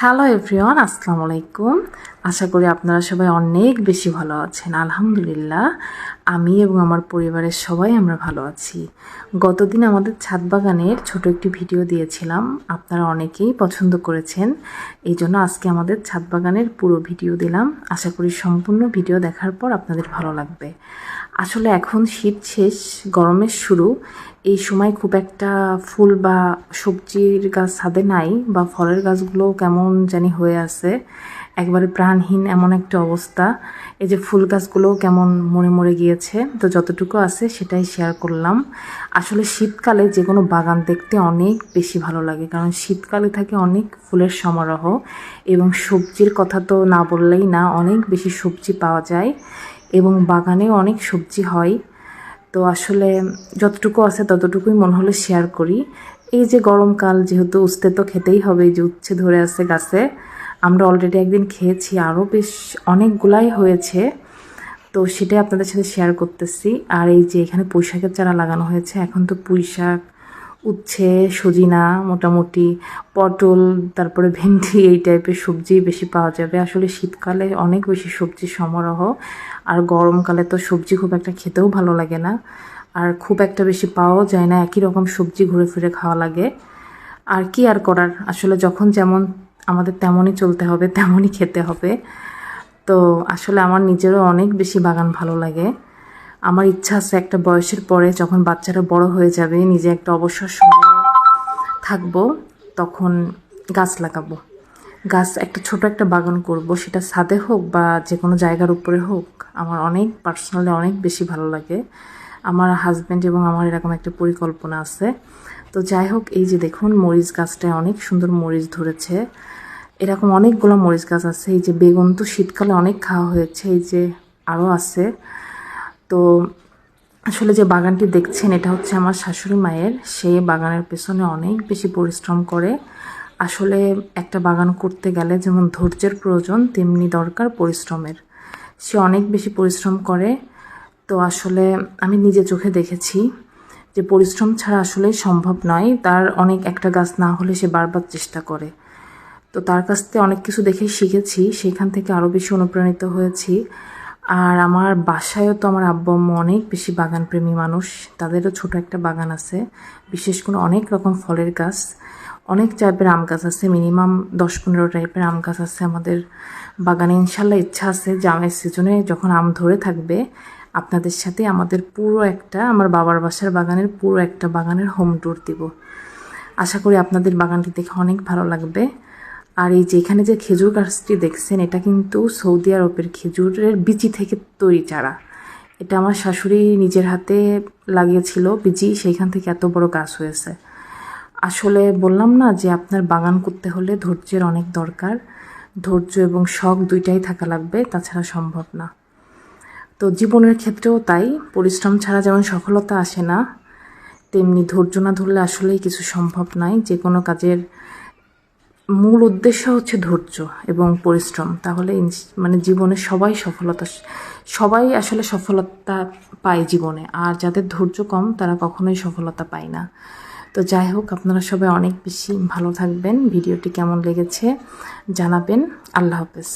Hello everyone, আসসালামু আলাইকুম। আশা করি আপনারা সবাই অনেক বেশি ভালো আছেন। আলহামদুলিল্লাহ, আমি এবং আমার পরিবারের সবাই আমরা ভালো আছি। গতদিন আমাদের ছাদ বাগানের ছোট একটি ভিডিও দিয়েছিলাম, আপনারা অনেকেই পছন্দ করেছেন। এই জন্য আজকে আমাদের ছাদ বাগানের পুরো ভিডিও দিলাম। আশা করি সম্পূর্ণ ভিডিও দেখার পর আপনাদের ভালো লাগবে। আসলে এখন শীত শেষ, গরমের শুরু। এই সময় খুব একটা ফুল বা সবজির গাছ ছাদে নাই, বা ফলের গাছগুলো কেমন জানি হয়ে আছে, একবারে প্রাণহীন এমন একটা অবস্থা। এই যে ফুল গাছগুলো কেমন মরে মরে গিয়েছে, তো যতটুকু আছে সেটাই শেয়ার করলাম। আসলে শীতকালে যে কোনো বাগান দেখতে অনেক বেশি ভালো লাগে, কারণ শীতকালে থাকে অনেক ফুলের সমারোহ, এবং সবজির কথা তো না বললেই না, অনেক বেশি সবজি পাওয়া যায় এবং বাগানে অনেক সবজি হয়। তো আসলে যতটুকু আছে ততটুকুই মনে হলে শেয়ার করি। এই যে গরমকাল, যেহেতু উস্তে তো খেতেই হবে, এই যে উচ্ছে ধরে আছে গাছে, আমরা অলরেডি একদিন খেয়েছি, আরও বেশ অনেকগুলাই হয়েছে, তো সেটাই আপনাদের সাথে শেয়ার করতেছি। আর এই যে এখানে পুঁই শাকের চারা লাগানো হয়েছে, এখন তো পুঁই শাক, উচ্ছে, সজিনা, মোটামুটি পটল, তারপরে ভেন্ডি, এই টাইপের সবজি বেশি পাওয়া যাবে। আসলে শীতকালে অনেক বেশি সবজির সমারোহ, আর গরমকালে তো সবজি খুব একটা খেতেও ভালো লাগে না, আর খুব একটা বেশি পাওয়াও যায় না, একই রকম সবজি ঘুরে ফিরে খাওয়া লাগে। আর কি আর করার, আসলে যখন যেমন আমাদের তেমনই চলতে হবে, তেমনই খেতে হবে। তো আসলে আমার নিজেরও অনেক বেশি বাগান ভালো লাগে। আমার ইচ্ছা আছে একটা বয়সের পরে, যখন বাচ্চারা বড় হয়ে যাবে, নিজে একটা অবসর সময় থাকবো, তখন গাছ লাগাবো। গাছ একটা ছোট একটা বাগান করব, সেটা ছাদে হোক বা যে কোনো জায়গার উপরে হোক। আমার অনেক পার্সোনালি অনেক বেশি ভালো লাগে। আমার হাজব্যান্ড এবং আমার এরকম একটা পরিকল্পনা আছে। তো যাই হোক, এই যে দেখুন মরিচ গাছটায় অনেক সুন্দর মরিচ ধরেছে। এরকম অনেকগুলো মরিচ গাছ আছে। এই যে বেগুন তো শীতকালে অনেক খাওয়া হয়েছে, এই যে আরও আছে। তো আসলে যে বাগানটি দেখছেন, এটা হচ্ছে আমার শাশুড়ি মায়ের। সে বাগানের পেছনে অনেক বেশি পরিশ্রম করে। আসলে একটা বাগান করতে গেলে যেমন ধৈর্যের প্রয়োজন, তেমনি দরকার পরিশ্রমের। সে অনেক বেশি পরিশ্রম করে। তো আসলে আমি নিজে চোখে দেখেছি যে পরিশ্রম ছাড়া আসলে সম্ভব নয়। তার অনেক একটা গাছ না হলে সে বারবার চেষ্টা করে। তো তার কাছ থেকে অনেক কিছু দেখে শিখেছি, সেখান থেকে আরও বেশি অনুপ্রাণিত হয়েছি। আর আমার বাসায়ও তো আমার আব্বু আম্মু অনেক বেশি বাগানপ্রেমী মানুষ, তাদেরও ছোট একটা বাগান আছে। বিশেষ করে অনেক রকম ফলের গাছ, অনেক টাইপের আম গাছ আছে, মিনিমাম 10-15 টাইপের আম গাছ আছে আমাদের বাগানে। ইনশাল্লাহ ইচ্ছা আছে যে আমের সিজনে যখন আম ধরে থাকবে, আপনাদের সাথে আমাদের পুরো একটা, আমার বাবার বাসার বাগানের পুরো একটা বাগানের হোম ট্যুর দিব। আশা করি আপনাদের বাগানটি দেখে অনেক ভালো লাগবে। আর এই যে এখানে যে খেজুর গাছটি দেখছেন, এটা কিন্তু সৌদি আরবের খেজুরের বিচি থেকে তৈরি চারা। এটা আমার শাশুড়ি নিজের হাতে লাগিয়েছিল বিচি, সেইখান থেকে এত বড় গাছ হয়েছে। আসলে বললাম না যে আপনার বাগান করতে হলে ধৈর্যের অনেক দরকার। ধৈর্য এবং শখ দুইটাই থাকা লাগবে, তাছাড়া সম্ভব না। তো জীবনের ক্ষেত্রেও তাই, পরিশ্রম ছাড়া যেমন সফলতা আসে না, তেমনি ধৈর্য না ধরলে আসলেই কিছু সম্ভব নয়। যে কোনো কাজের মূল উদ্দেশ্য হচ্ছে ধৈর্য এবং পরিশ্রম, তাহলে মানে জীবনে সবাই আসলে সফলতা পায় জীবনে। আর যাদের ধৈর্য কম, তারা কখনোই সফলতা পায় না। তো যাই হোক, আপনারা সবাই অনেক বেশি ভালো থাকবেন। ভিডিওটি কেমন লেগেছে জানাবেন। আল্লাহ হাফেজ।